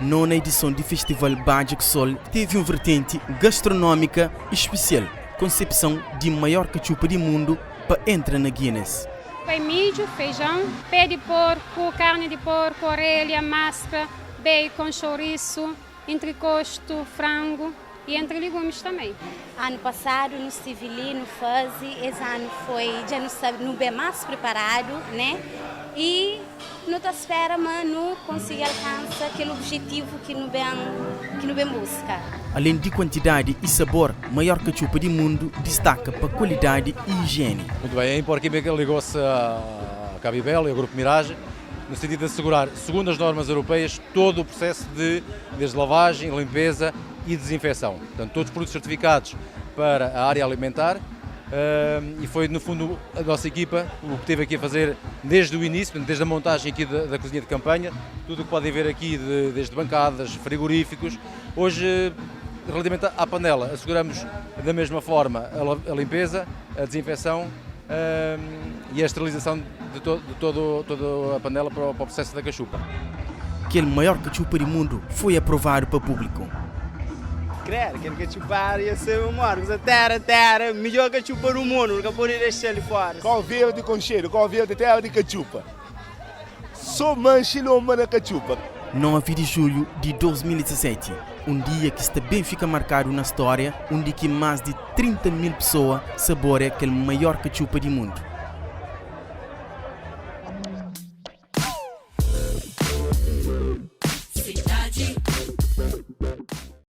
Nona edição do Festival Bajak Sol teve uma vertente gastronômica especial, concepção de maior cachupa do mundo para entrar na Guinness. Foi milho, feijão, pé de porco, carne de porco, orelha, máscara, bacon, chouriço, entrecosto, frango e entre legumes também. Ano passado no estive ali no Fuzzy, esse ano foi já no bem mais preparado, né? E não te espera, mas não conseguir alcançar aquele objetivo que não bem busca. Além de quantidade e sabor, maior cachupa do mundo destaca para qualidade e higiene. Muito bem, a Impor Química ligou-se à Cabibel e ao Grupo Mirage, no sentido de assegurar, segundo as normas europeias, todo o processo desde lavagem, limpeza e desinfecção. Portanto, todos os produtos certificados para a área alimentar. E foi, no fundo, a nossa equipa o que teve aqui a fazer desde o início, desde a montagem aqui da cozinha de campanha, tudo o que pode haver aqui, desde bancadas, frigoríficos. Hoje, relativamente à panela, asseguramos da mesma forma a limpeza, a desinfecção e a esterilização de toda a panela para o processo da cachupa. Aquele maior cachupa do mundo foi aprovado para o público. Credo, que cachupar ia ser um morgo, a terra, melhor cachupa do mundo, nunca pode deixar ele fora. Com verde com cheiro, com verde terra de cachupa. Só manchilo na cachupa. 9 de julho de 2017, um dia que está bem fica marcado na história, onde que mais de 30 mil pessoas saboreiam aquele maior cachupa do mundo.